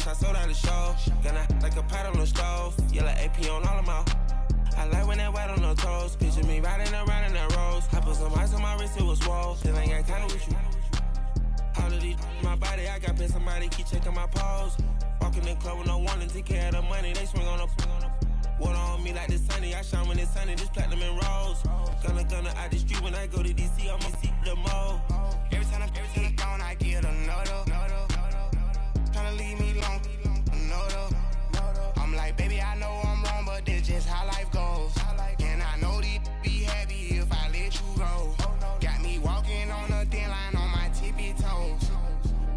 I sold out the show. Gonna like a pot on the stove. Yellow AP on all of my. I like when that white on the toes. Picture me riding around in that rose. I put some ice on my wrist, it was swole. Still ain't got time with you. All of these my body, I got been somebody keep checking my pose. Walking in the club with no warning, take care of the money. They swing on the water on me like the sunny. I shine when it's sunny, this platinum and rose. Gonna out the street when I go to DC, I'ma see the mode. Every time I'm gone, I get another. Tryna leave me alone, another. I'm like, baby, I know I'm wrong, but this just how life goes. And I know these be happy if I let you go. Got me walking on a thin line on my tippy toes.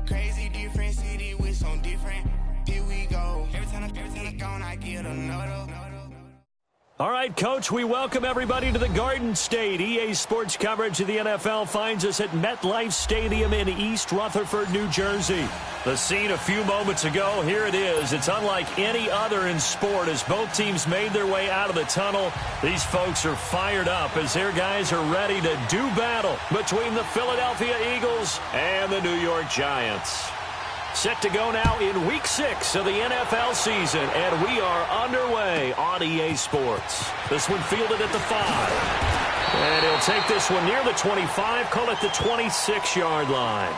Crazy different city with some different. Here we go. Every time I'm gone, I get another. All right, Coach, we welcome everybody to the Garden State. EA Sports coverage of the NFL finds us at MetLife Stadium in East Rutherford, New Jersey. The scene a few moments ago, here it is. It's unlike any other in sport as both teams made their way out of the tunnel. These folks are fired up as their guys are ready to do battle between the Philadelphia Eagles and the New York Giants. Set to go now in Week 6 of the NFL season, and we are underway on EA Sports. This one fielded at the 5. And he'll take this one near the 25, call it the 26-yard line.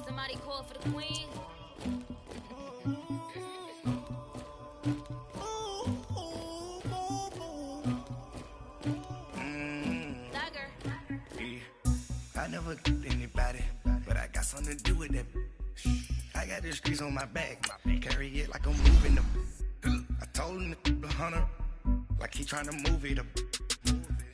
Somebody call for the queen. I never did anybody, but I got something to do with that. I got the streets on my back, carry it like I'm moving them. I told him the hunter, like he trying to move it up.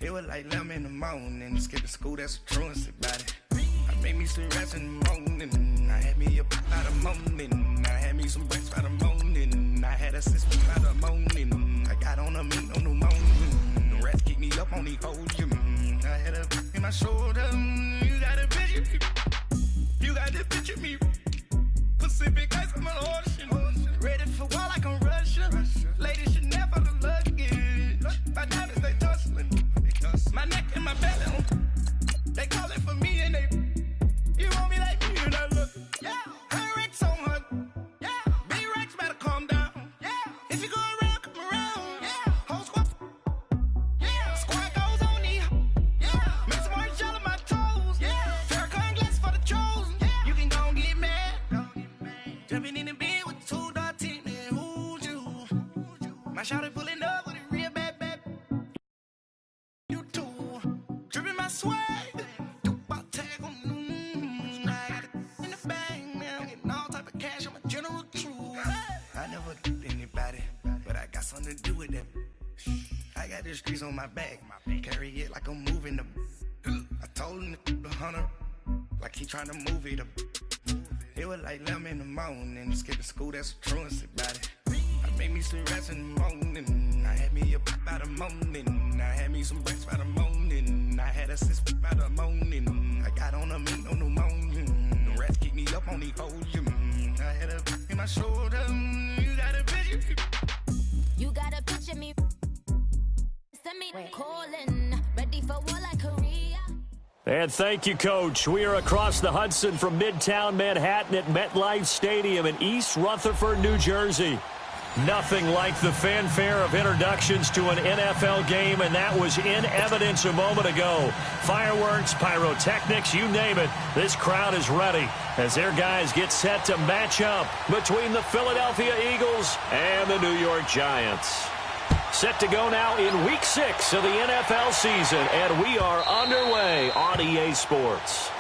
It was like 11 in the morning, skipping school, that's a truancy about it. I made me some rest in the morning, I had me up by the morning. I had me some breaks by the morning, I had a system by the morning. I got on a meat on the morning, the rats keep me up on the podium. I had a in my shoulder, you got a picture me, you got to picture me. Pacific ice on my ocean, ready for war like I'm Russia. Ladies should never the luggage, my diamonds they tussling. My neck and my belly, they calling for me and they, you want me like me and I look, yeah, her Rex on her, yeah, big Rex better calm down, yeah, if you go around, come around, yeah, whole squad, yeah, squad goes on me, yeah, make some orange gel on my toes, yeah, Farrakhan glass for the chosen, yeah, you can go and get mad, jumping in the bed with 2 dark teeth, and who's you, my shawty pulling up with a real bad. Dripping my swag, do my tag on. I got it in the bag now, getting all type of cash. I'm a general true. I never did anybody, but I got something to do with that. I got the streets on my back, carry it like I'm moving them. I told him the hunter, like he trying to move it up. It was like 11 in the morning, skipping school, that's a truancy about it. I made me some rest in the morning, I had me up by the morning. I had me some breaks by the morning, I had a system by the morning. I got on a meat on the morning, the rats keep me up on the podium. I had a in my shoulder, you got a picture. You got a picture me. Send me calling, ready for war like Korea. And thank you, Coach. We are across the Hudson from Midtown Manhattan at MetLife Stadium in East Rutherford, New Jersey. Nothing like the fanfare of introductions to an NFL game, and that was in evidence a moment ago. Fireworks, pyrotechnics, you name it. This crowd is ready as their guys get set to match up between the Philadelphia Eagles and the New York Giants. Set to go now in Week 6 of the NFL season, and we are underway on EA Sports.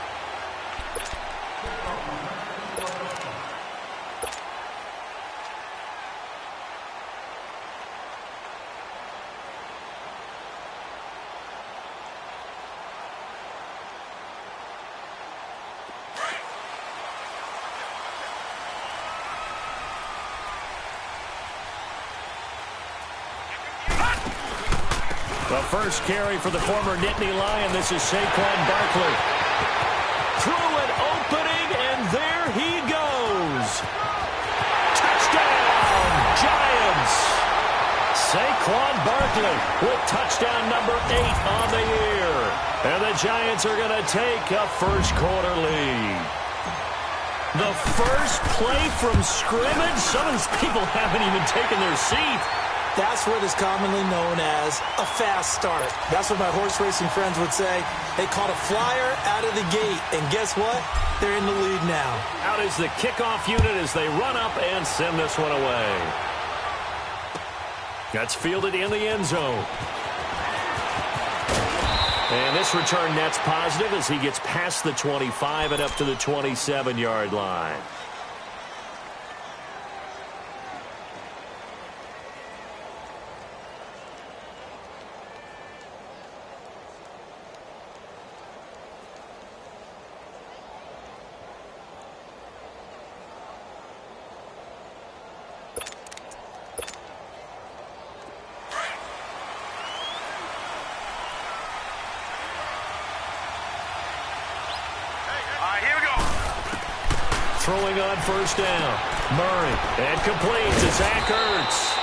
The first carry for the former Nittany Lion. This is Saquon Barkley. Through an opening, and there he goes. Touchdown, Giants. Saquon Barkley with touchdown number 8 on the year. And the Giants are going to take a first-quarter lead. The first play from scrimmage? Some of these people haven't even taken their seat. That's what is commonly known as a fast start. That's what my horse racing friends would say. They caught a flyer out of the gate, and guess what? They're in the lead now. Out is the kickoff unit as they run up and send this one away. That's fielded in the end zone. And this return net's positive as he gets past the 25 and up to the 27-yard line. Throwing on first down. Murray. And complete to Zach Ertz.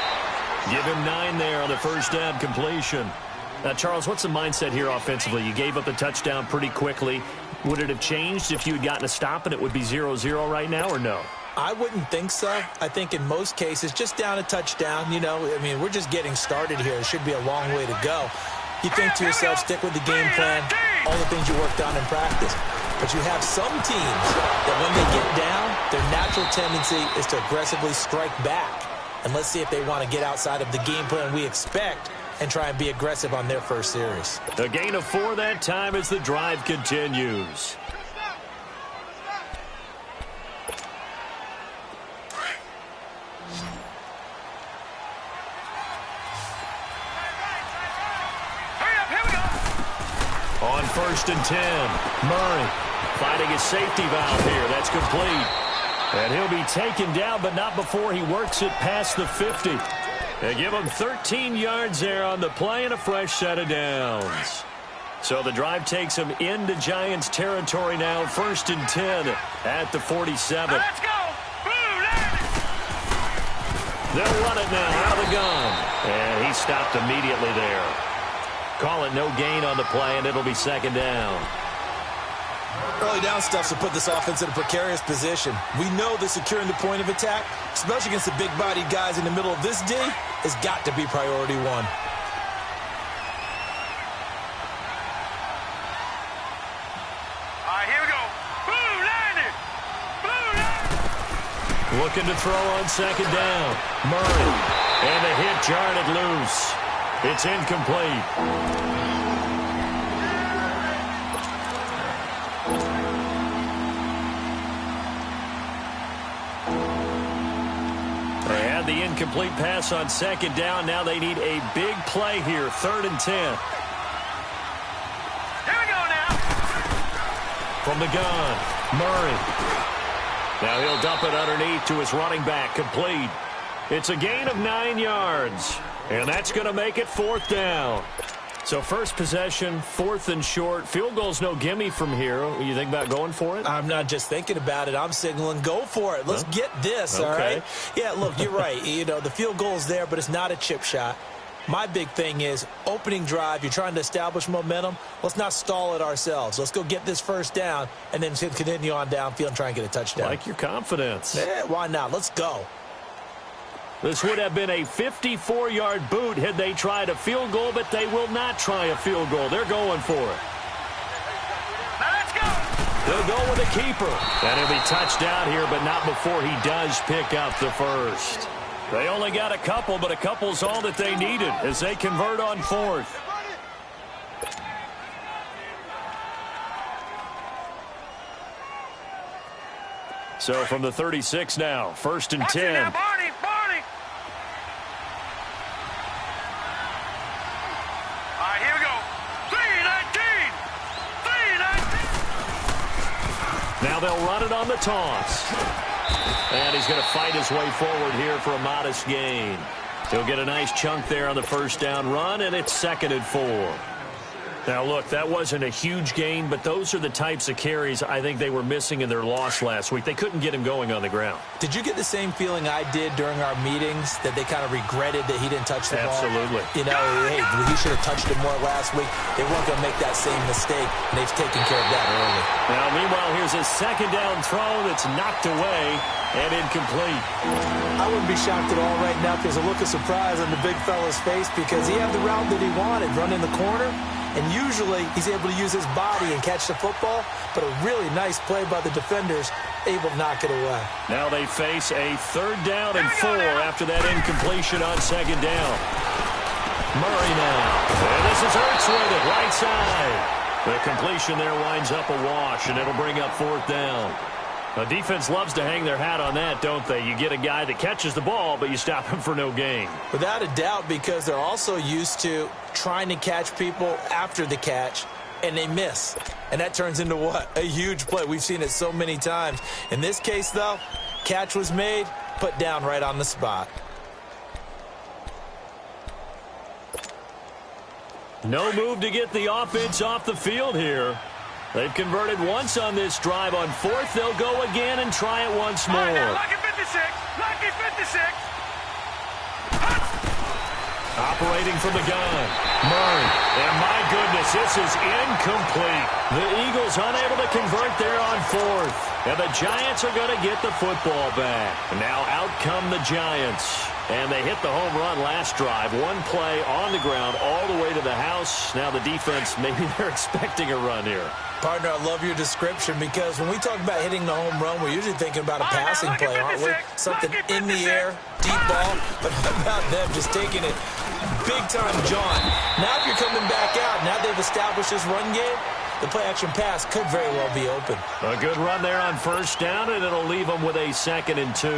Give him 9 there on the first down completion. Now, Charles, what's the mindset here offensively? You gave up the touchdown pretty quickly. Would it have changed if you had gotten a stop and it would be 0-0 right now, or no? I wouldn't think so. I think in most cases, just down a touchdown, you know, I mean, we're just getting started here. It should be a long way to go. You think to yourself, stick with the game plan, all the things you worked on in practice. But you have some teams that when they get down, their natural tendency is to aggressively strike back. And let's see if they want to get outside of the game plan we expect and try and be aggressive on their first series. A gain of 4 that time as the drive continues. On first and 10, Murray finding his safety valve here. That's complete. And he'll be taken down, but not before he works it past the 50. They give him 13 yards there on the play and a fresh set of downs. So the drive takes him into Giants territory now. First and 10 at the 47. Let's go! They'll run it now out of the gun. And he stopped immediately there. Call it no gain on the play, and it'll be second down. Early down stuff to put this offense in a precarious position. We know that securing the point of attack, especially against the big-bodied guys in the middle of this D, has got to be priority 1. All right, here we go. Blue landed. Blue landed. Looking to throw on second down. Murray. And the hit jarred it loose. It's incomplete. The incomplete pass on second down. Now they need a big play here. 3rd and 10. Here we go now. From the gun, Murray. Now he'll dump it underneath to his running back. Complete. It's a gain of 9 yards. And that's going to make it 4th down. So first possession, 4th and short. Field goal's no gimme from here. You think about going for it? I'm not just thinking about it. I'm signaling go for it. Let's get this, all right? Yeah, look, you're right. You know, the field goal's there, but it's not a chip shot. My big thing is opening drive. You're trying to establish momentum. Let's not stall it ourselves. Let's go get this first down and then continue on downfield and try and get a touchdown. Like your confidence. Yeah, why not? Let's go. This would have been a 54-yard boot had they tried a field goal, but they will not try a field goal. They're going for it. Now let's go. They'll go with a keeper. And he'll be touched out here, but not before he does pick up the first. They only got a couple, but a couple's all that they needed as they convert on 4th. So from the 36 now, 1st and 10. Now, Barney. All right, here we go. 3-19. Now they'll run it on the toss. And he's going to fight his way forward here for a modest gain. He'll get a nice chunk there on the first down run, and it's 2nd and 4. Now, look, that wasn't a huge gain, but those are the types of carries I think they were missing in their loss last week. They couldn't get him going on the ground. Did you get the same feeling I did during our meetings, that they kind of regretted that he didn't touch the ball? Absolutely. You know, hey, he should have touched it more last week. They weren't going to make that same mistake, and they've taken care of that early. Now, meanwhile, here's a 2nd down throw that's knocked away and incomplete. I wouldn't be shocked at all right now because a look of surprise on the big fella's face, because he had the route that he wanted, run in the corner. And usually he's able to use his body and catch the football, but a really nice play by the defenders, able to knock it away. Now they face a 3rd down and 4 after that incompletion on 2nd down. Murray now. And this is Ertz with it, right side. The completion there winds up a wash, and it'll bring up 4th down. The defense loves to hang their hat on that, don't they? You get a guy that catches the ball, but you stop him for no gain. Without a doubt, because they're also used to trying to catch people after the catch, and they miss. And that turns into what? A huge play. We've seen it so many times. In this case, though, catch was made, put down right on the spot. No move to get the offense off the field here. They've converted once on this drive. On 4th, they'll go again and try it once more. Lucky 56! Lucky 56! Operating from the gun. Murray. And my goodness, this is incomplete. The Eagles unable to convert there on 4th. And the Giants are going to get the football back. Now out come the Giants. And they hit the home run last drive. One play on the ground all the way to the house. Now the defense, maybe they're expecting a run here. Partner, I love your description, because when we talk about hitting the home run, we're usually thinking about a passing play, aren't we? Something in the air, deep ball. But how about them just taking it big-time jaunt? Now if you're coming back out, now they've established this run game, the play-action pass could very well be open. A good run there on 1st down, and it'll leave them with a 2nd and 2.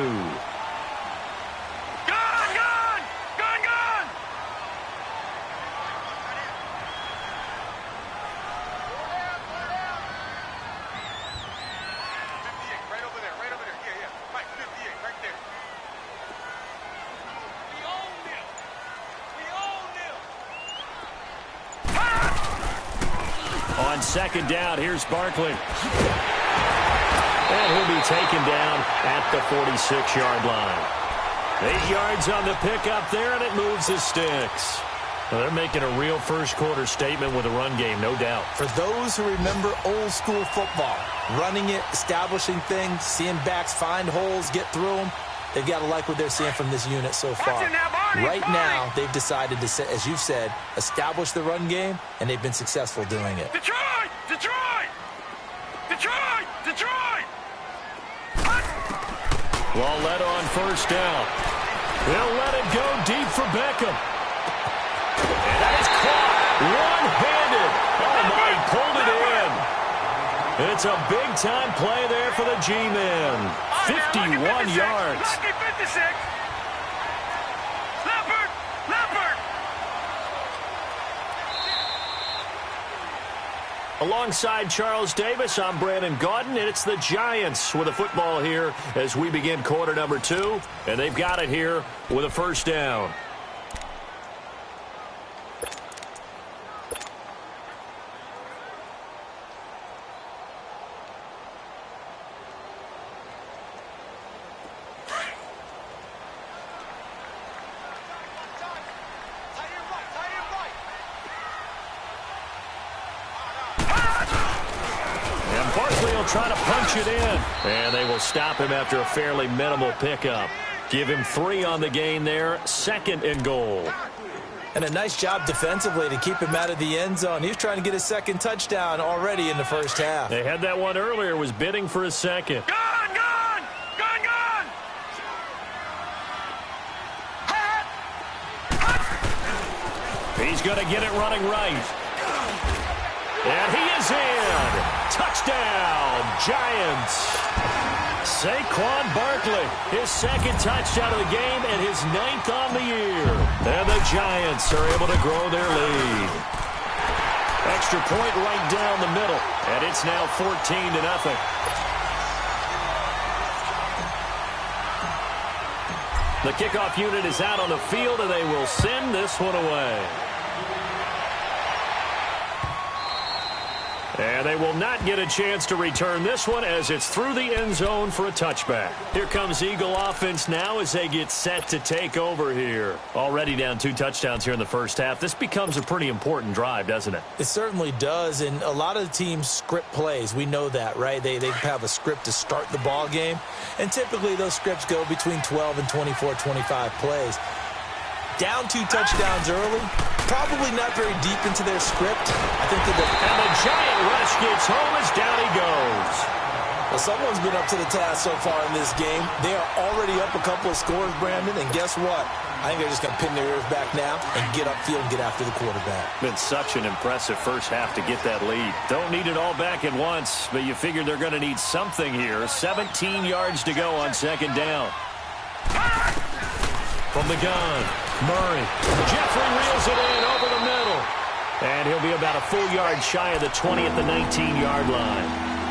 On 2nd down, here's Barkley. And he'll be taken down at the 46-yard line. 8 yards on the pickup there, and it moves the sticks. Well, they're making a real first-quarter statement with a run game, no doubt. For those who remember old-school football, running it, establishing things, seeing backs find holes, get through them, they've got to like what they're seeing from this unit so far. Right now, they've decided to, as you've said, establish the run game, and they've been successful doing it. Detroit! Detroit! Detroit! Detroit! Well, led on 1st down. They'll let it go deep for Beckham. And that is caught one-handed. Oh, my, he pulled it in. It's a big-time play there for the G-men. 51 yards. Lucky 56! Leopard! Leopard! Alongside Charles Davis, I'm Brandon Gaudin, and it's the Giants with a football here as we begin quarter number 2. And they've got it here with a 1st down. Try to punch it in. And they will stop him after a fairly minimal pickup. Give him 3 on the gain there. 2nd and goal. And a nice job defensively to keep him out of the end zone. He was trying to get his 2nd touchdown already in the first half. They had that one earlier, was bidding for a 2nd. Gone! Gone! Gone! Gone! He's going to get it running right. And he is in. Touchdown, Giants. Saquon Barkley, his 2nd touchdown of the game and his 9th on the year. And the Giants are able to grow their lead. Extra point right down the middle, and it's now 14-0. The kickoff unit is out on the field, and they will send this one away. And they will not get a chance to return this one as it's through the end zone for a touchback. Here comes Eagle offense now as they get set to take over here. Already down 2 touchdowns here in the first half. This becomes a pretty important drive, doesn't it? It certainly does, and a lot of the teams script plays. We know that, right? They have a script to start the ball game, and typically those scripts go between 12 and 24, 25 plays. Down 2 touchdowns early, probably not very deep into their script. I think and the giant rush gets home as down he goes. Well, someone's been up to the task so far in this game. They are already up a couple of scores, Brandon, and guess what? I think they're just going to pin their ears back now and get upfield and get after the quarterback. Been such an impressive first half to get that lead. Don't need it all back at once, but you figure they're going to need something here. 17 yards to go on second down. From the gun, Murray. Jeffrey reels it in over the middle. And he'll be about a full yard shy of the 20 at the 19-yard line.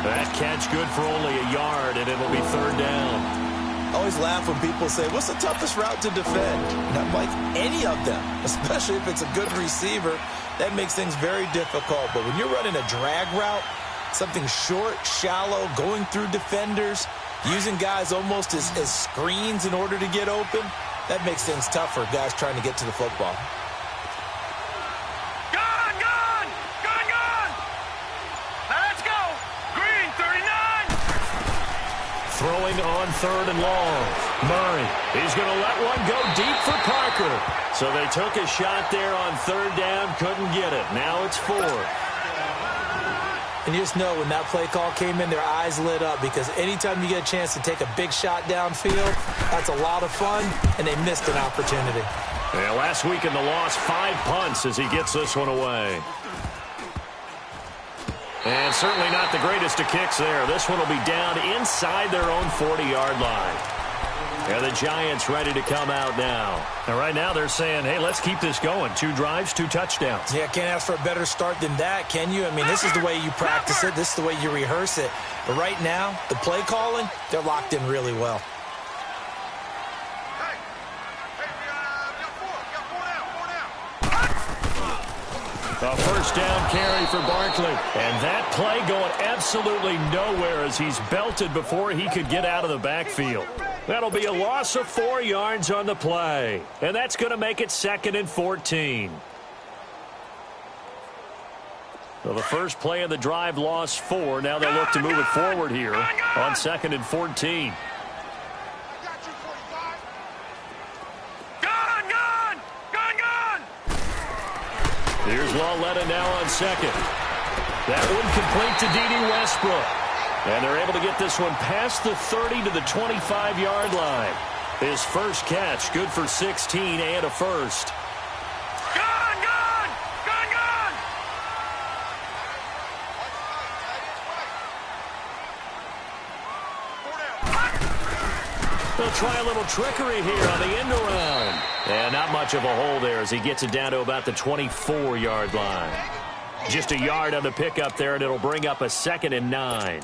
That catch good for only a yard, and it'll be third down. I always laugh when people say, what's the toughest route to defend? Not like any of them, especially if it's a good receiver. That makes things very difficult. But when you're running a drag route, something short, shallow, going through defenders, using guys almost as screens in order to get open, that makes things tough for guys trying to get to the football. Gone! Let's go! Green, 39! Throwing on third and long. Murray, he's going to let one go deep for Parker. So they took a shot there on third down, couldn't get it. Now it's 4. And you just know when that play call came in, their eyes lit up because anytime you get a chance to take a big shot downfield, that's a lot of fun, and they missed an opportunity. Yeah, last week in the loss, 5 punts as he gets this one away. And certainly not the greatest of kicks there. This one will be down inside their own 40-yard line. And the Giants ready to come out now. And right now they're saying, hey, let's keep this going. 2 drives, 2 touchdowns. Yeah, can't ask for a better start than that, can you? I mean, this is the way you practice it. This is the way you rehearse it. But right now, the play calling, they're locked in really well. A first down carry for Barkley. And that play going absolutely nowhere as he's belted before he could get out of the backfield. That'll be a loss of 4 yards on the play. And that's going to make it 2nd and 14. So the first play of the drive lost 4. Now they'll look to move it forward here on 2nd and 14. Here's Lawletta now on second. That one complete to D.D. Westbrook. And they're able to get this one past the 30 to the 25-yard line. His first catch, good for 16 and a first. They'll try a little trickery here on the end around. And not much of a hole there as he gets it down to about the 24-yard line. Just a yard on the pickup there, and it'll bring up a 2nd and 9.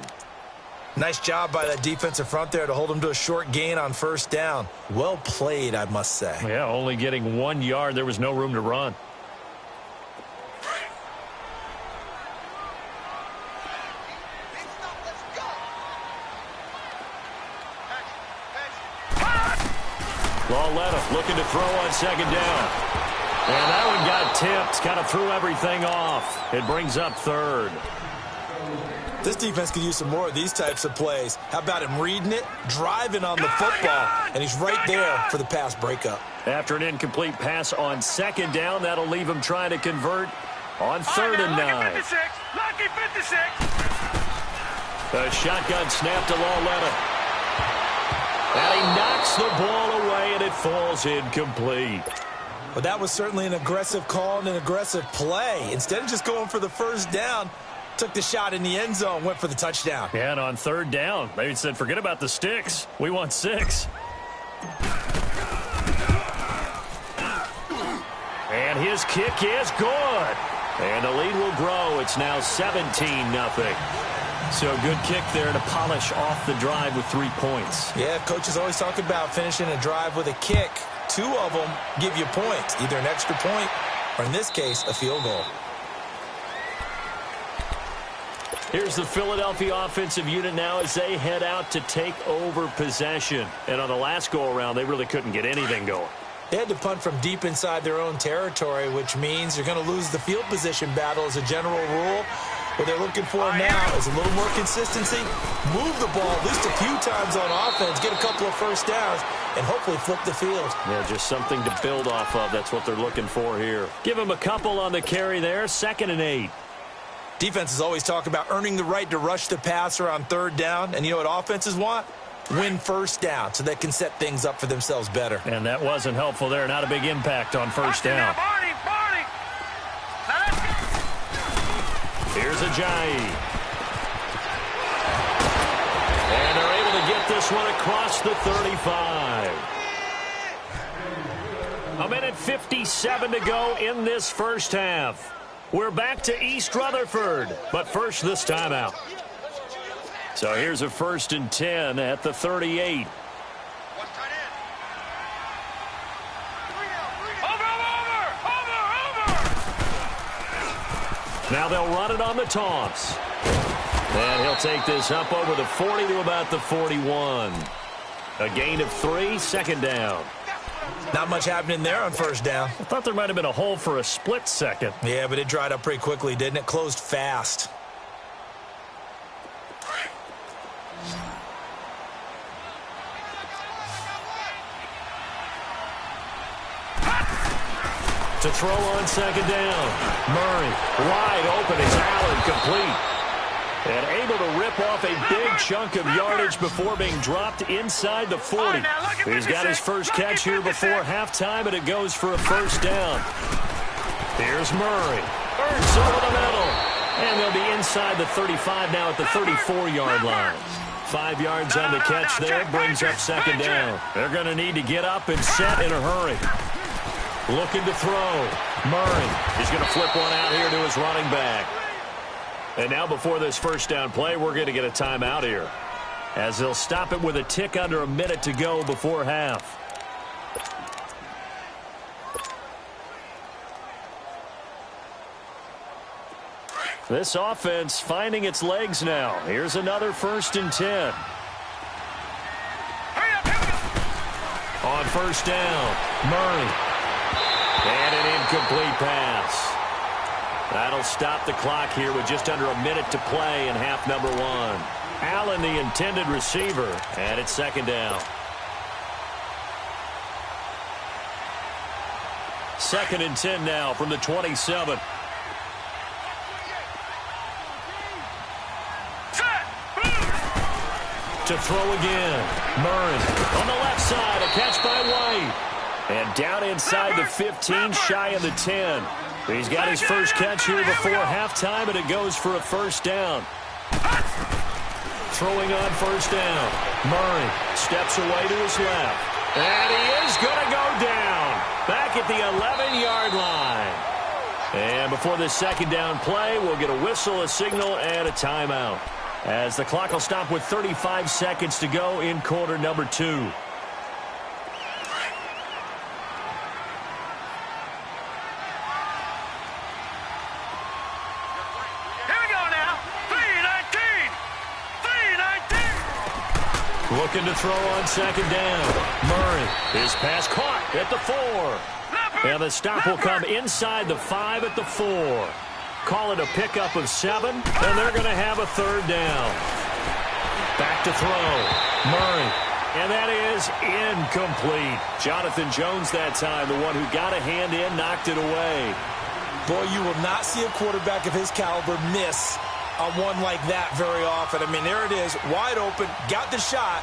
Nice job by that defensive front there to hold him to a short gain on first down. Well played, I must say. Yeah, only getting 1 yard. There was no room to run. Lawletta looking to throw on second down. And that one got tipped, kind of threw everything off. It brings up 3rd. This defense could use some more of these types of plays. How about him reading it, driving on the football, and he's right there for the pass breakup. After an incomplete pass on second down, that'll leave him trying to convert on 3rd and 9. Lucky 56. The shotgun snap to Lawletta. And he knocks the ball away, and it falls incomplete. Well, that was certainly an aggressive call and an aggressive play. Instead of just going for the first down, took the shot in the end zone, went for the touchdown. Yeah, and on 3rd down, they said, forget about the sticks. We want 6. And his kick is good. And the lead will grow. It's now 17-0. So good kick there to polish off the drive with 3 points. Yeah, coaches always talk about finishing a drive with a kick. 2 of them give you points, either an extra point or, in this case, a field goal. Here's the Philadelphia offensive unit now as they head out to take over possession. And on the last go-around, they really couldn't get anything going. They had to punt from deep inside their own territory, which means you're going to lose the field position battle as a general rule. What they're looking for now is a little more consistency, move the ball at least a few times on offense, get a couple of first downs, and hopefully flip the field. Yeah, just something to build off of. That's what they're looking for here. Give them a couple on the carry there, 2nd and 8. Defenses always talk about earning the right to rush the passer on 3rd down, and you know what offenses want? Win first down so they can set things up for themselves better. And that wasn't helpful there. Not a big impact on 1st down. Here's Ajayi. And they're able to get this one across the 35. 1:57 to go in this first half. We're back to East Rutherford, but first this timeout. So here's a 1st and 10 at the 38. Now they'll run it on the toss. And he'll take this up over the 40 to about the 41. A gain of 3, 2nd down. Not much happening there on 1st down. I thought there might have been a hole for a split second. Yeah, but it dried up pretty quickly, didn't it? Closed fast. To throw on 2nd down. Murray wide open as Allen complete. And able to rip off a big chunk of yardage before being dropped inside the 40. He's got his first catch here before halftime, and it goes for a 1st down. Here's Murray. Burns over the middle. And they'll be inside the 35 now at the 34-yard line. 5 yards on the catch there. Brings up 2nd down. They're going to need to get up and set in a hurry. Looking to throw. Murray. He's going to flip one out here to his running back. And now before this 1st down play, we're going to get a timeout here, as they'll stop it with a tick under a minute to go before half. This offense finding its legs now. Here's another 1st and 10. On 1st down, Murray. And an incomplete pass. That'll stop the clock here with just under a minute to play in half number 1. Allen, the intended receiver, and it's 2nd down. 2nd and 10 now from the 27. To throw again. Murray on the left side, a catch by White. And down inside the 15, shy of the 10. He's got his first catch here before halftime, and it goes for a 1st down. Throwing on 1st down. Murray steps away to his left. And he is going to go down. Back at the 11-yard line. And before this 2nd down play, we'll get a whistle, a signal, and a timeout, as the clock will stop with 35 seconds to go in quarter number 2. Looking to throw on 2nd down. Murray, his pass caught at the 4. And the stop will come inside the 5 at the 4. Call it a pickup of 7, and they're going to have a 3rd down. Back to throw. Murray. And that is incomplete. Jonathan Jones that time, the one who got a hand in, knocked it away. Boy, you will not see a quarterback of his caliber miss on one like that very often. I mean, there it is, wide open, got the shot,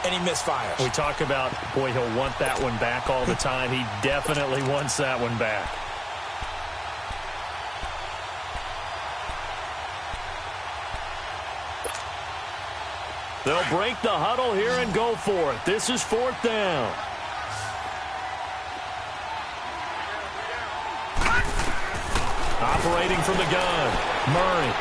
and he misfires. We talk about, boy, he'll want that one back all the time. He definitely wants that one back. They'll break the huddle here and go for it. This is 4th down. Operating from the gun, Murray.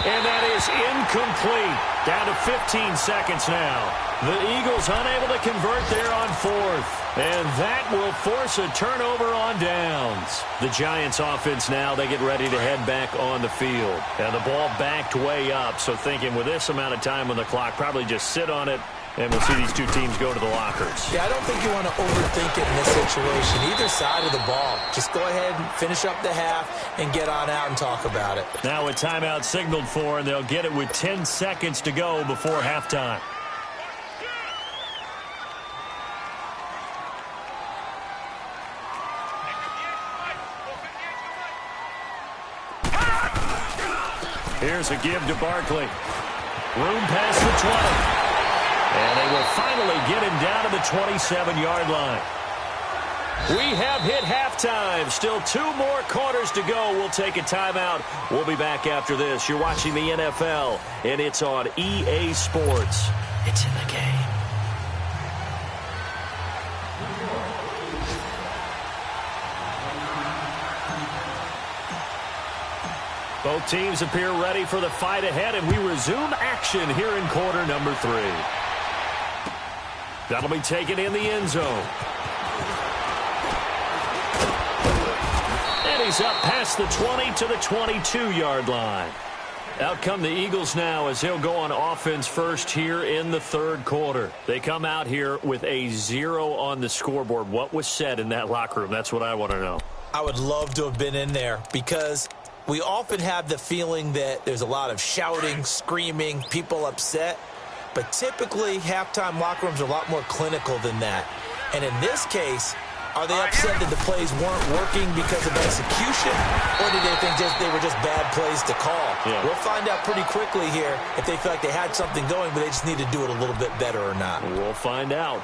And that is incomplete. Down to 15 seconds now. The Eagles unable to convert there on fourth. And that will force a turnover on downs. The Giants offense now, they get ready to head back on the field. And the ball backed way up. So thinking with this amount of time on the clock, probably just sit on it. And we'll see these two teams go to the lockers. Yeah, I don't think you want to overthink it in this situation. Either side of the ball. Just go ahead and finish up the half and get on out and talk about it. Now a timeout signaled for, and they'll get it with 10 seconds to go before halftime. Here's a give to Barkley. Room past the 20. And they will finally get him down to the 27-yard line. We have hit halftime. Still 2 more quarters to go. We'll take a timeout. We'll be back after this. You're watching the NFL, and it's on EA Sports. It's in the game. Both teams appear ready for the fight ahead, and we resume action here in quarter number 3. That'll be taken in the end zone. And he's up past the 20 to the 22-yard line. Out come the Eagles now as they'll go on offense first here in the third quarter. They come out here with a 0 on the scoreboard. What was said in that locker room? That's what I want to know. I would love to have been in there because we often have the feeling that there's a lot of shouting, screaming, people upset. But typically, halftime locker rooms are a lot more clinical than that. And in this case, are they upset that the plays weren't working because of execution? Or did they think they were just bad plays to call? Yeah. We'll find out pretty quickly here if they feel like they had something going, but they just need to do it a little bit better or not. We'll find out.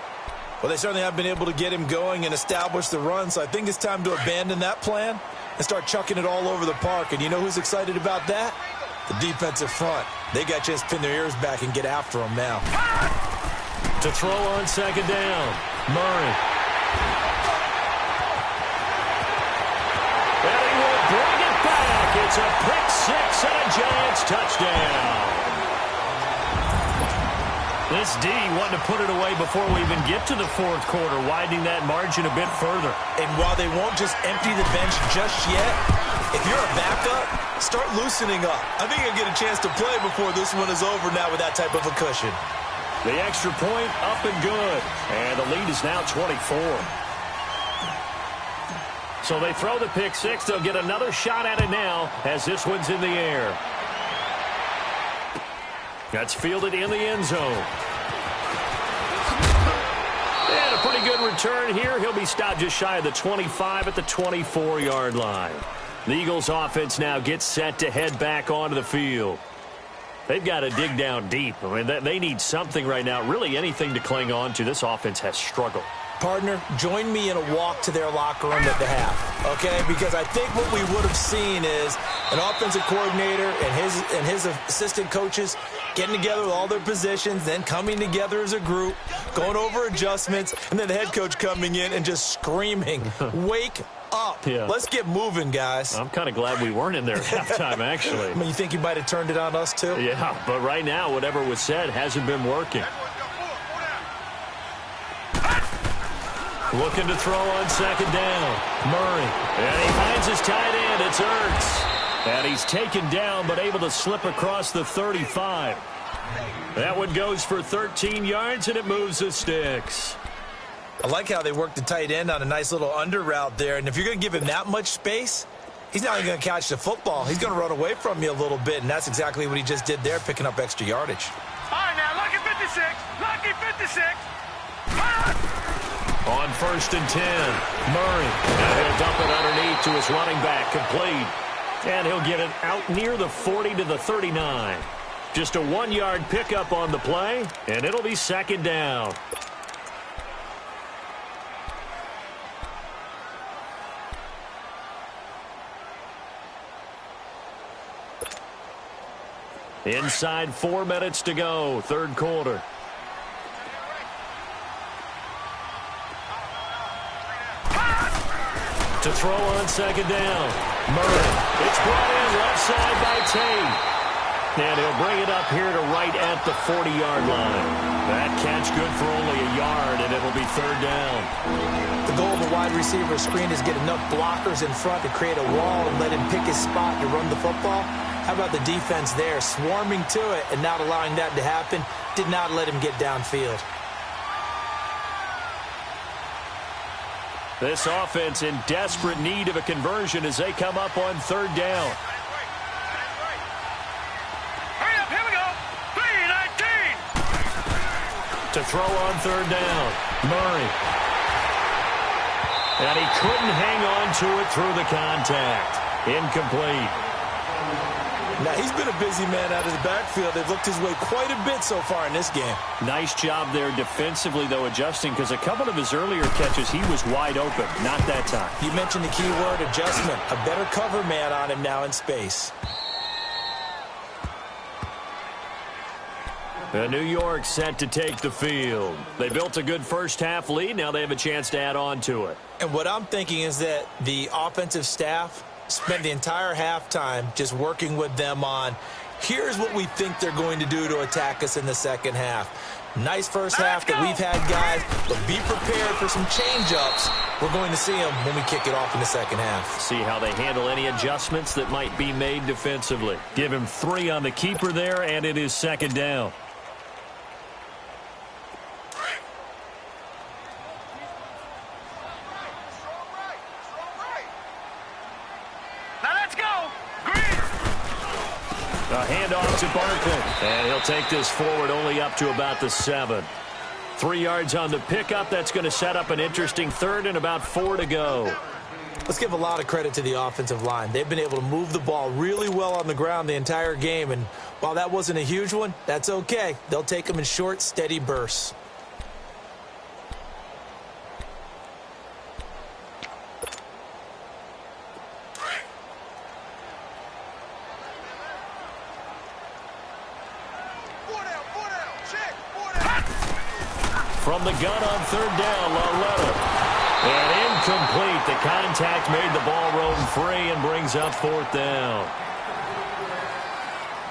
Well, they certainly have been able to get him going and establish the run, so I think it's time to abandon that plan and start chucking it all over the park. And you know who's excited about that? The defensive front. They got a chance to pin their ears back and get after them now. To throw on second down, Murray. And he will bring it back. It's a pick 6 and a Giants touchdown. This D wanted to put it away before we even get to the fourth quarter, widening that margin a bit further. And while they won't just empty the bench just yet, if you're a backup, start loosening up. I think you'll get a chance to play before this one is over now with that type of a cushion. The extra point up and good. And the lead is now 24. So they throw the pick 6. They'll get another shot at it now as this one's in the air. That's fielded in the end zone. And a pretty good return here. He'll be stopped just shy of the 25 at the 24-yard line. The Eagles offense now gets set to head back onto the field. They've got to dig down deep. I mean, they need something right now, really anything to cling on to. This offense has struggled. Partner, join me in a walk to their locker room at the half, okay? Because I think what we would have seen is an offensive coordinator and his assistant coaches getting together with all their positions, then coming together as a group, going over adjustments, and then the head coach coming in and just screaming, wake up. Yeah. Let's get moving, guys. I'm kind of glad we weren't in there at halftime, actually. I mean, you think you might have turned it on us, too? Yeah, but right now, whatever was said hasn't been working. Looking to throw on second down. Murray. And he finds his tight end. It's Ertz. And he's taken down, but able to slip across the 35. That one goes for 13 yards, and it moves the sticks. I like how they work the tight end on a nice little under route there. And if you're going to give him that much space, he's not even going to catch the football. He's going to run away from you a little bit, and that's exactly what he just did there, picking up extra yardage. All right, now, lucky 56. Lucky 56. On 1st and 10, Murray. Now he'll dump it underneath to his running back, complete. And he'll get it out near the 40 to the 39. Just a 1-yard pickup on the play, and it'll be second down. Inside 4 minutes to go, third quarter. To throw on second down. Murray. It's brought in left side by Tate. And he'll bring it up here to right at the 40-yard line. That catch good for only a yard, and it'll be third down. The goal of a wide receiver screen is get enough blockers in front to create a wall and let him pick his spot to run the football. How about the defense there, swarming to it and not allowing that to happen? Did not let him get downfield. This offense in desperate need of a conversion as they come up on third down. Hurry up, here we go. 3-19. To throw on third down, Murray. And he couldn't hang on to it through the contact. Incomplete. Now, he's been a busy man out of the backfield. They've looked his way quite a bit so far in this game. Nice job there defensively, though, adjusting, because a couple of his earlier catches, he was wide open. Not that time. You mentioned the key word, adjustment. A better cover man on him now in space. New York set to take the field. They built a good first-half lead. Now they have a chance to add on to it. And what I'm thinking is that the offensive staff spend the entire halftime just working with them on, here's what we think they're going to do to attack us in the second half. Nice first half that we've had, guys, but be prepared for some change-ups. We're going to see them when we kick it off in the second half. See how they handle any adjustments that might be made defensively. Give him 3 on the keeper there, and it is second down. A handoff to Barkley, and he'll take this forward only up to about the 7. 3 yards on the pickup. That's going to set up an interesting third and about 4 to go. Let's give a lot of credit to the offensive line. They've been able to move the ball really well on the ground the entire game, and while that wasn't a huge one, that's okay. They'll take them in short, steady bursts. From the gun on third down, Laletta. And incomplete. The contact made the ball roam free and brings up fourth down.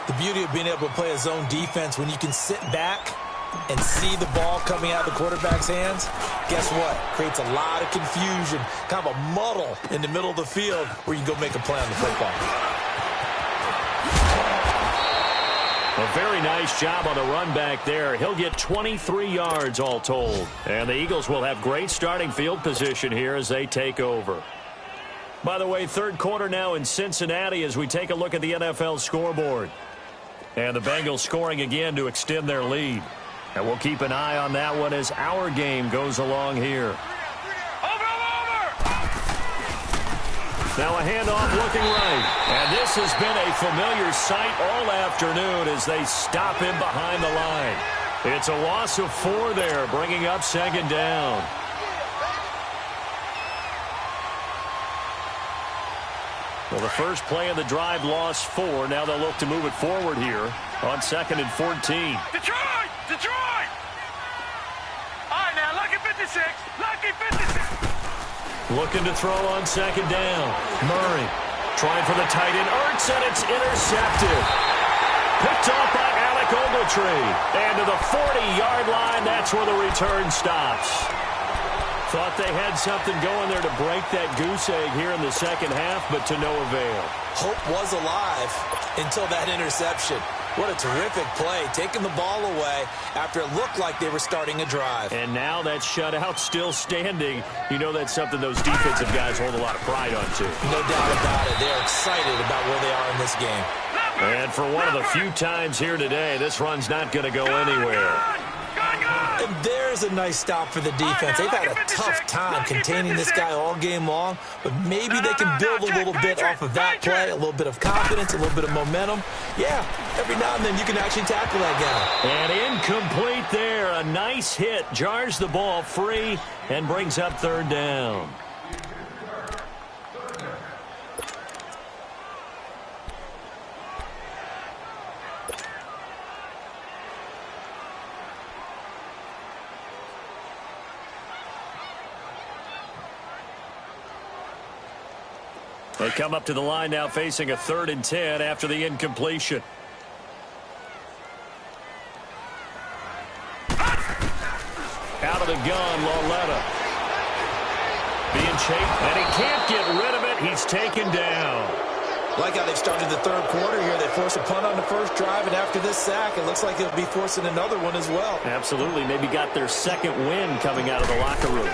The beauty of being able to play a zone defense when you can sit back and see the ball coming out of the quarterback's hands, guess what? Creates a lot of confusion, kind of a muddle in the middle of the field where you can go make a play on the football. A very nice job on the run back there. He'll get 23 yards all told. And the Eagles will have great starting field position here as they take over. By the way, third quarter now in Cincinnati as we take a look at the NFL scoreboard. And the Bengals scoring again to extend their lead. And we'll keep an eye on that one as our game goes along here. Now a handoff looking right. And this has been a familiar sight all afternoon as they stop him behind the line. It's a loss of 4 there, bringing up second down. Well, the first play of the drive lost 4. Now they'll look to move it forward here on 2nd and 14. Detroit! Detroit! All right, now, lucky 56. Lucky 56. Looking to throw on second down. Murray trying for the tight end. Ertz, and it's intercepted. Picked off by Alec Ogletree. And to the 40-yard line, that's where the return stops. Thought they had something going there to break that goose egg here in the second half, but to no avail. Hope was alive until that interception. What a terrific play, taking the ball away after it looked like they were starting a drive. And now that shutout still standing. You know that's something those defensive guys hold a lot of pride on, too. No doubt about it. They're excited about where they are in this game. And for one of the few times here today, this run's not going to go anywhere. And there's a nice stop for the defense. They've had a tough time containing this guy all game long, but maybe they can build a little bit off of that play, a little bit of confidence, a little bit of momentum. Yeah, every now and then you can actually tackle that guy. And incomplete there. A nice hit. Jars the ball free and brings up third down. They come up to the line now facing a 3rd and 10 after the incompletion. gun, Lauletta. Being chased, and he can't get rid of it. He's taken down. Like how they've started the third quarter here. They force a punt on the first drive, and after this sack, it looks like they'll be forcing another one as well. Absolutely. Maybe got their second win coming out of the locker room.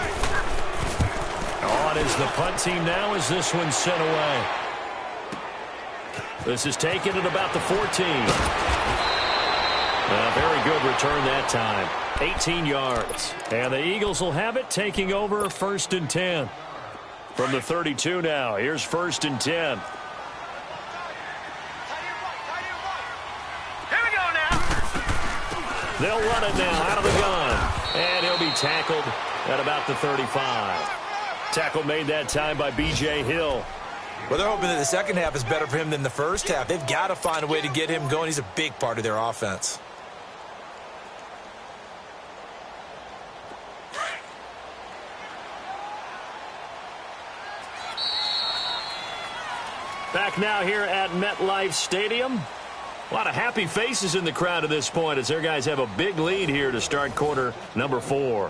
On is the punt team now as this one's sent away. This is taken at about the 14. A very good return that time. 18 yards. And the Eagles will have it, taking over 1st and 10. From the 32 now, here's 1st and 10. They'll run it now out of the gun. And he'll be tackled at about the 35. Tackle made that time by B.J. Hill. Well, they're hoping that the second half is better for him than the first half. They've got to find a way to get him going. He's a big part of their offense. Back now here at MetLife Stadium. A lot of happy faces in the crowd at this point as their guys have a big lead here to start quarter number 4.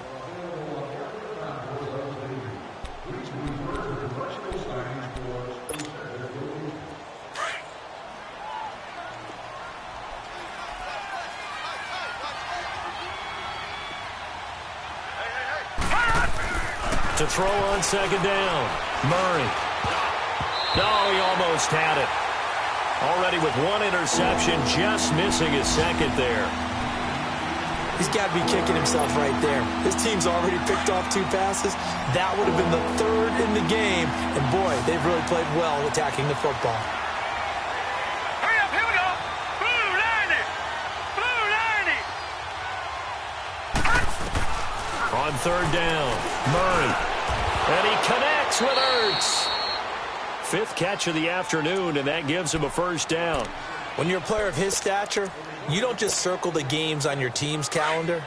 To throw on second down. Murray. No, he almost had it. Already with one interception, just missing his second there. He's got to be kicking himself right there. His team's already picked off 2 passes. That would have been the 3rd in the game. And, boy, they've really played well attacking the football. Hurry up, here we go. Blue 90. Blue 90. On 3rd down, Murray. And he connects with Ertz. 5th catch of the afternoon, and that gives him a 1st down. When you're a player of his stature, you don't just circle the games on your team's calendar.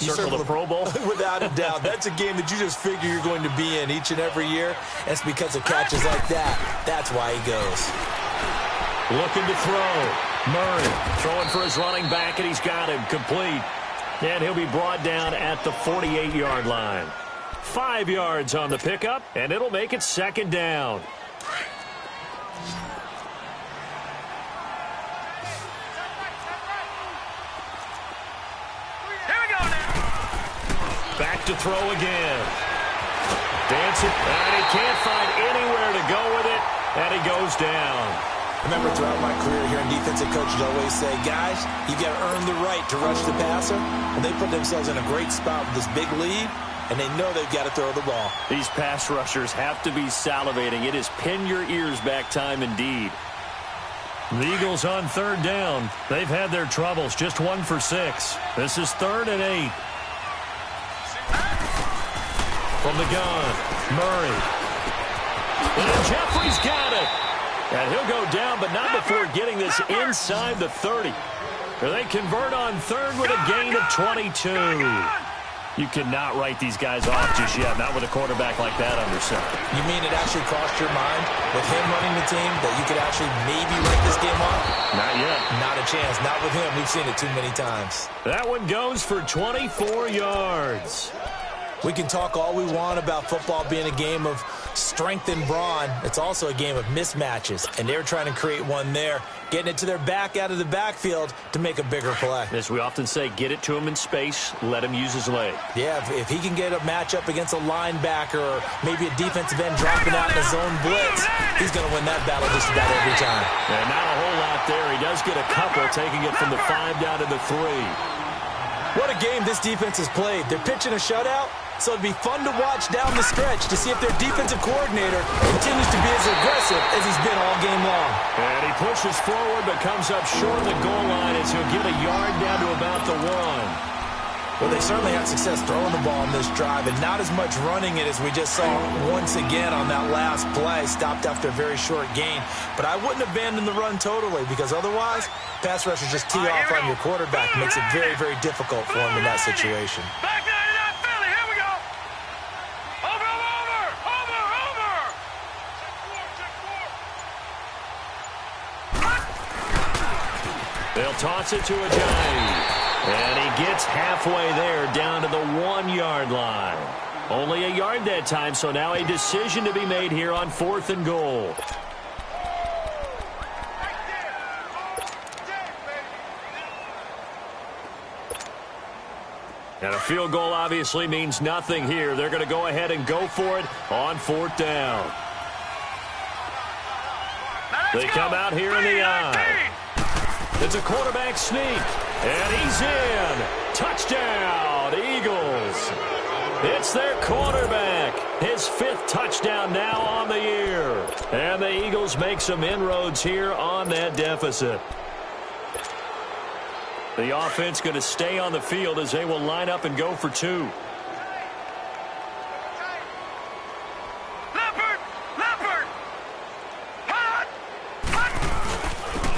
You circle the Pro Bowl? Without a doubt. That's a game that you just figure you're going to be in each and every year. And it's because of catches like that. That's why he goes. Looking to throw. Murray throwing for his running back, and he's got him complete. And he'll be brought down at the 48-yard line. 5 yards on the pickup, and it'll make it 2nd down. Back to throw again. Dancing, and he can't find anywhere to go with it, and he goes down. Remember, throughout my career here in defensive coaches always say, guys, you got to earn the right to rush the passer. And they put themselves in a great spot with this big lead, and they know they've got to throw the ball. These pass rushers have to be salivating. It is pin your ears back time indeed. The Eagles on 3rd down. They've had their troubles, just 1 for 6. This is 3rd and 8. From the gun, Murray. And Jeffrey's got it. And he'll go down, but not before getting this inside the 30. They convert on 3rd with a gain of 22. You cannot write these guys off just yet, not with a quarterback like that under center. You mean it actually crossed your mind with him running the team that you could actually maybe write this game off? Not yet. Not a chance. Not with him. We've seen it too many times. That one goes for 24 yards. We can talk all we want about football being a game of strength and brawn. It's also a game of mismatches, and they're trying to create one there, getting it to their back out of the backfield to make a bigger play. As we often say, get it to him in space, let him use his leg. Yeah, if he can get a matchup against a linebacker or maybe a defensive end dropping out in a zone blitz, he's going to win that battle just about every time. And not a whole lot there. He does get a couple, taking it from the 5 down to the 3. What a game this defense has played. They're pitching a shutout, so it'd be fun to watch down the stretch to see if their defensive coordinator continues to be as aggressive as he's been all game long. And he pushes forward but comes up short of the goal line as he'll get a yard down to about the 1. Well, they certainly had success throwing the ball in this drive and not as much running it as we just saw once again on that last play. Stopped after a very short gain. But I wouldn't abandon the run totally because otherwise, pass rushers just tee off on your quarterback. Makes it very, very difficult for him in that situation. Back 99 Philly, here we go. Over. They'll toss it to Ajayi. And he gets halfway there, down to the 1-yard line. Only a yard that time, so now a decision to be made here on 4th and goal. And a field goal obviously means nothing here. They're going to go ahead and go for it on 4th down. They come out here in the I. It's a quarterback sneak, and he's in. Touchdown, Eagles. It's their quarterback. His 5th touchdown now on the year. And the Eagles make some inroads here on that deficit. The offense going to stay on the field as they will line up and go for 2.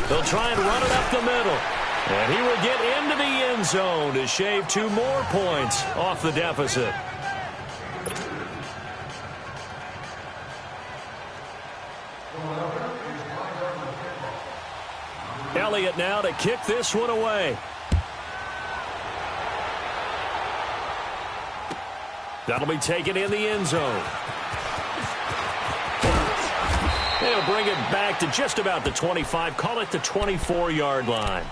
They'll try and run it up the middle. And he will get into the end zone to shave 2 more points off the deficit. Elliott now to kick this one away. That'll be taken in the end zone. They'll bring it back to just about the 25, call it the 24-yard line.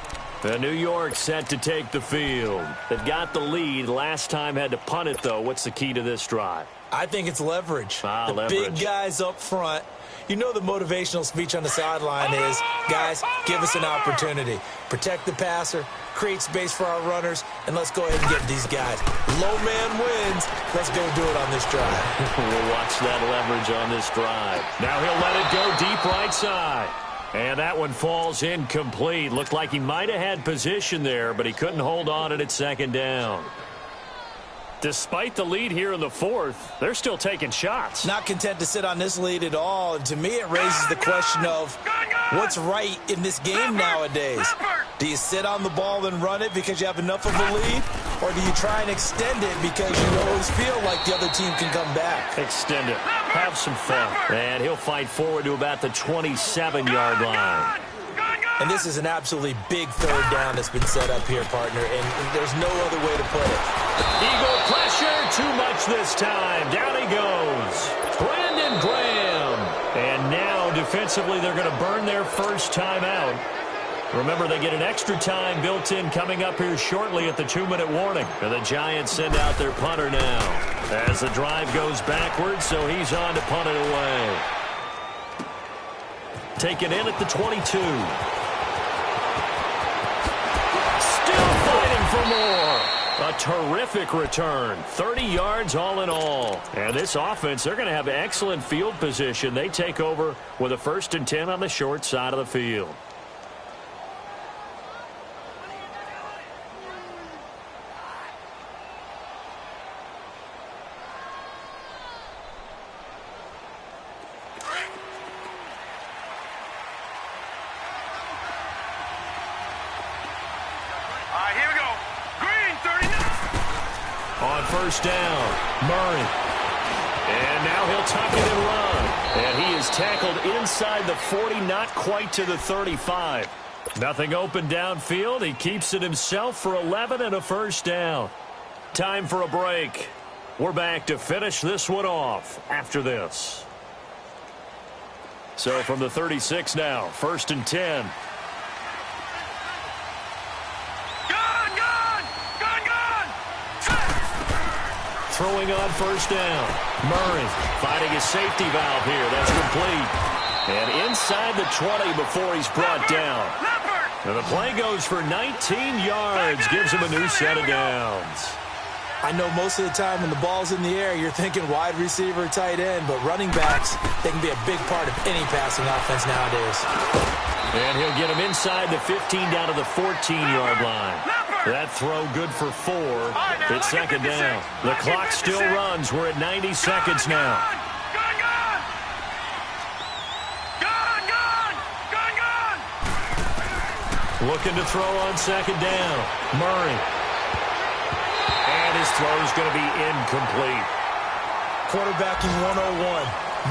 The New York set to take the field. They've got the lead. Last time had to punt it, though. What's the key to this drive? I think it's leverage. Leverage. Big guys up front. You know the motivational speech on the sideline is, guys, give us an opportunity. Protect the passer, create space for our runners, and let's go ahead and get these guys. Low man wins. Let's go do it on this drive. We'll watch that leverage on this drive. Now he'll let it go deep right side. And that one falls incomplete. Looked like he might have had position there, but he couldn't hold on at 2nd down. Despite the lead here in the 4th, they're still taking shots. Not content to sit on this lead at all. And to me, it raises the question of what's right in this game nowadays. Do you sit on the ball and run it because you have enough of a lead? Or do you try and extend it because you always feel like the other team can come back? Extend it. Have some fun. And he'll fight forward to about the 27-yard line. And this is an absolutely big 3rd down that's been set up here, partner, and there's no other way to put it. Eagle pressure, too much this time. Down he goes. Brandon Graham. And now, defensively, they're going to burn their first time out. Remember, they get an extra time built in coming up here shortly at the 2-minute warning. And the Giants send out their punter now as the drive goes backwards, so he's on to punt it away. Taken in at the 22. For more. A terrific return. 30 yards all in all. And this offense, they're going to have excellent field position. They take over with a 1st and 10 on the short side of the field. On 1st down, Murray. And now he'll tuck it and run. And he is tackled inside the 40, not quite to the 35. Nothing open downfield. He keeps it himself for 11 and a 1st down. Time for a break. We're back to finish this one off after this. So from the 36 now, 1st and 10. Throwing on 1st down. Murray finding his safety valve here. That's complete. And inside the 20 before he's brought down. And the play goes for 19 yards. Gives him a new set of downs. I know most of the time when the ball's in the air, you're thinking wide receiver, tight end. But running backs, they can be a big part of any passing offense nowadays. And he'll get him inside the 15 down to the 14-yard line. That throw good for 4. It's 2nd down. The clock still runs. We're at 90 seconds now. Looking to throw on 2nd down. Murray. And his throw is going to be incomplete. Quarterbacking 101.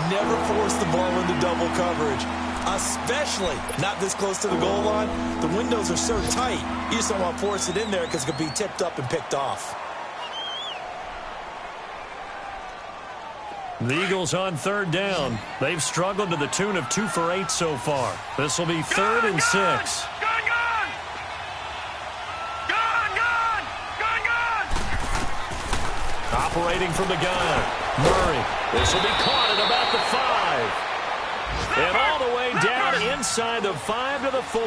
Never force the ball into double coverage, especially not this close to the goal line. The windows are so tight, you just don't want to force it in there because it could be tipped up and picked off. The Eagles on third down. They've struggled to the tune of 2 for 8 so far. This will be 3rd and 6. Operating from the gun. Murray. This will be caught at about the 5. And all the way down inside the 5 to the 4.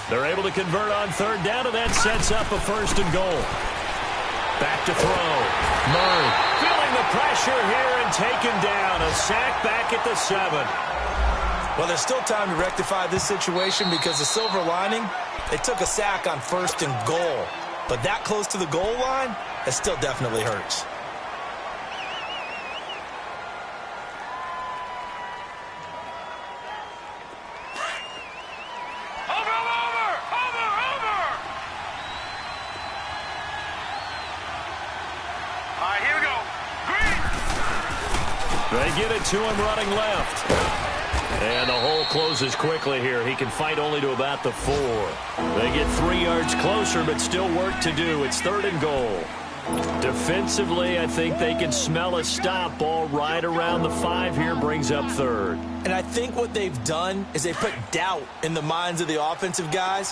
They're able to convert on third down, and that sets up a 1st and goal. Back to throw. Murray feeling the pressure here and taken down. A sack back at the 7. Well, there's still time to rectify this situation because the silver lining, they took a sack on 1st and goal. But that close to the goal line, it still definitely hurts. They get it to him running left. And the hole closes quickly here. He can fight only to about the 4. They get 3 yards closer, but still work to do. It's 3rd and goal. Defensively, I think they can smell a stop. Ball right around the 5 here, brings up 3rd. And I think what they've done is they put doubt in the minds of the offensive guys.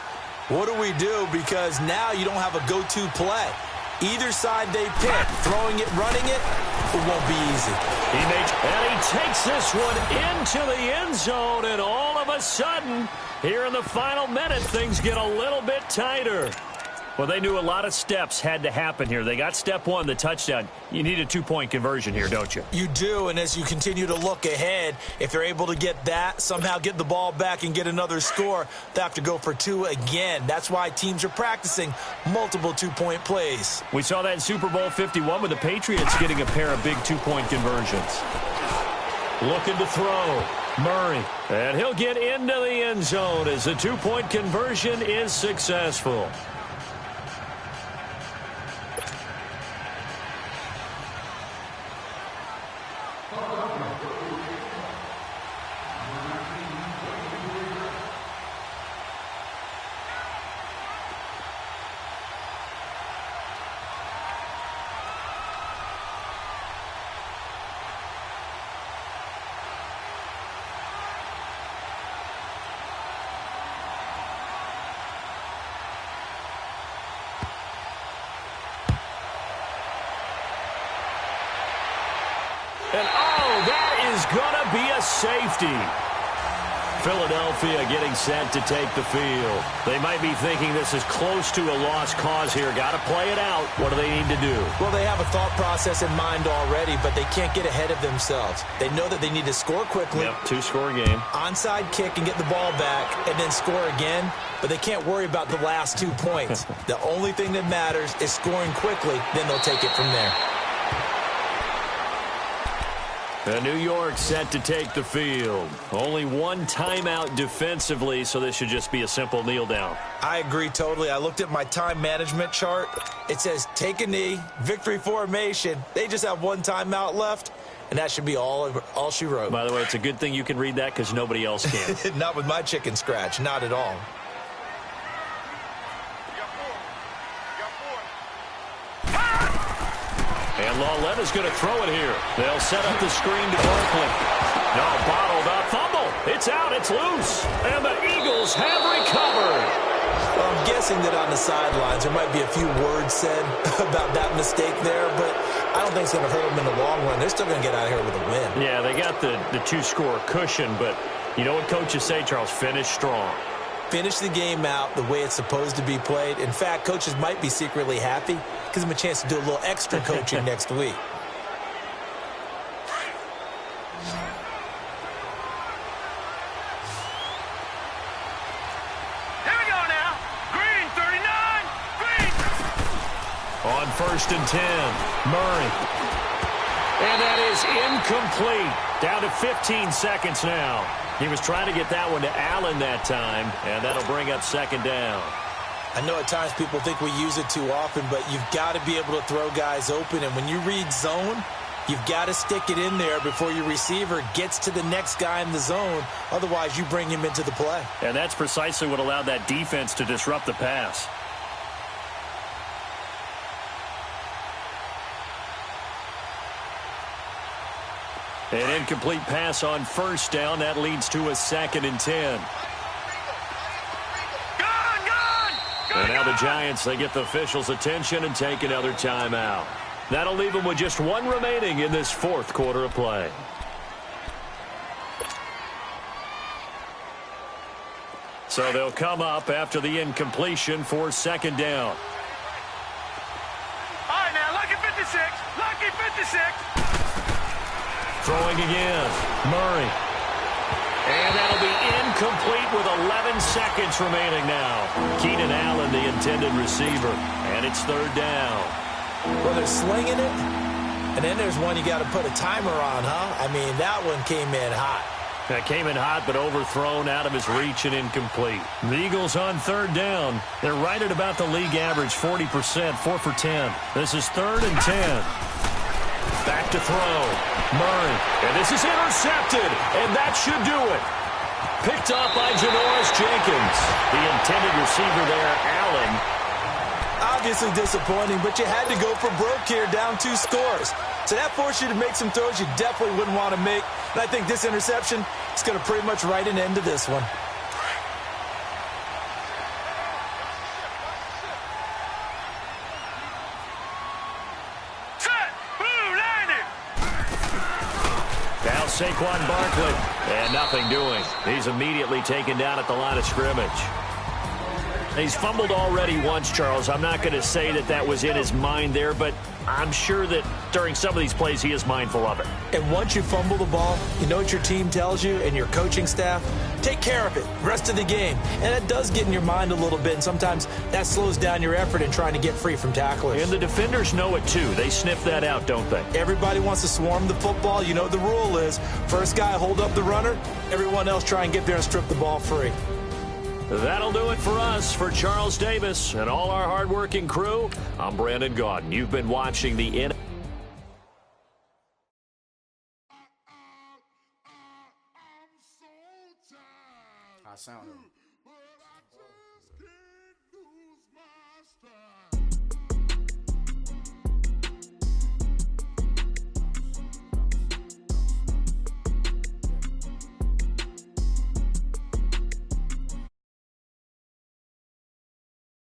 What do we do? Because now you don't have a go-to play. Either side they pick, throwing it, running it, it won't be easy. And he takes this one into the end zone, and all of a sudden, here in the final minute, things get a little bit tighter. Well, they knew a lot of steps had to happen here. They got step 1, the touchdown. You need a 2-point conversion here, don't you? You do, and as you continue to look ahead, if they're able to get that, somehow get the ball back and get another score, they have to go for 2 again. That's why teams are practicing multiple 2-point plays. We saw that in Super Bowl 51 with the Patriots getting a pair of big 2-point conversions. Looking to throw. Murray. And he'll get into the end zone as the 2-point conversion is successful. And, oh, that is going to be a safety. Philadelphia getting set to take the field. They might be thinking this is close to a lost cause here. Got to play it out. What do they need to do? Well, they have a thought process in mind already, but they can't get ahead of themselves. They know that they need to score quickly. Yep, 2-score game. Onside kick and get the ball back and then score again, but they can't worry about the last 2 points. The only thing that matters is scoring quickly, then they'll take it from there. And New York set to take the field. Only 1 timeout defensively, so this should just be a simple kneel down. I agree totally. I looked at my time management chart. It says take a knee, victory formation. They just have 1 timeout left, and that should be all she wrote. By the way, it's a good thing you can read that because nobody else can. Not with my chicken scratch, not at all. And Lauletta's going to throw it here. They'll set up the screen to Barkley. No, bottled up. Fumble. It's out. It's loose. And the Eagles have recovered. Well, I'm guessing that on the sidelines there might be a few words said about that mistake there, but I don't think it's going to hurt them in the long run. They're still going to get out of here with a win. Yeah, they got the 2-score cushion, but you know what coaches say, Charles? Finish strong. Finish the game out the way it's supposed to be played. In fact, coaches might be secretly happy. Gives them a chance to do a little extra coaching next week. Here we go now. Green, 39. Green. On 1st and 10, Murray. And that is incomplete. Down to 15 seconds now. He was trying to get that one to Allen that time, and that'll bring up 2nd down. I know at times people think we use it too often, but you've got to be able to throw guys open. And when you read zone, You've got to stick it in there before your receiver gets to the next guy in the zone. Otherwise, you bring him into the play. And that's precisely what allowed that defense to disrupt the pass. An incomplete pass on first down. That leads to a 2nd and 10. And now the Giants, they get the officials' attention and take another timeout. That'll leave them with just 1 remaining in this 4th quarter of play. So they'll come up after the incompletion for 2nd down. All right, now, lucky 56. Lucky 56. Throwing again. Murray. And that'll be incomplete with 11 seconds remaining now. Keenan Allen, the intended receiver. And it's 3rd down. Well, they're slinging it. And then there's one you got to put a timer on, huh? I mean, that one came in hot. That came in hot, but overthrown, out of his reach and incomplete. The Eagles on 3rd down. They're right at about the league average, 40%, 4 for 10. This is 3rd and 10. Back to throw. Murray. And this is intercepted. And that should do it. Picked up by Janoris Jenkins. The intended receiver there, Allen. Obviously disappointing, but you had to go for broke here, down 2 scores. So that forced you to make some throws you definitely wouldn't want to make. And I think this interception is going to pretty much write an end to this one. Now Saquon Barkley, and nothing doing. He's immediately taken down at the line of scrimmage. He's fumbled already once, Charles. I'm not going to say that that was in his mind there, but I'm sure that during some of these plays he is mindful of it. And once you fumble the ball, you know what your team tells you and your coaching staff? Take care of it, rest of the game. And it does get in your mind a little bit, and sometimes that slows down your effort in trying to get free from tacklers. And the defenders know it too. They sniff that out, don't they? Everybody wants to swarm the football. You know what the rule is. First guy hold up the runner, everyone else try and get there and strip the ball free. That'll do it for us. For Charles Davis and all our hardworking crew, I'm Brandon Gaudin. You've been watching the I sound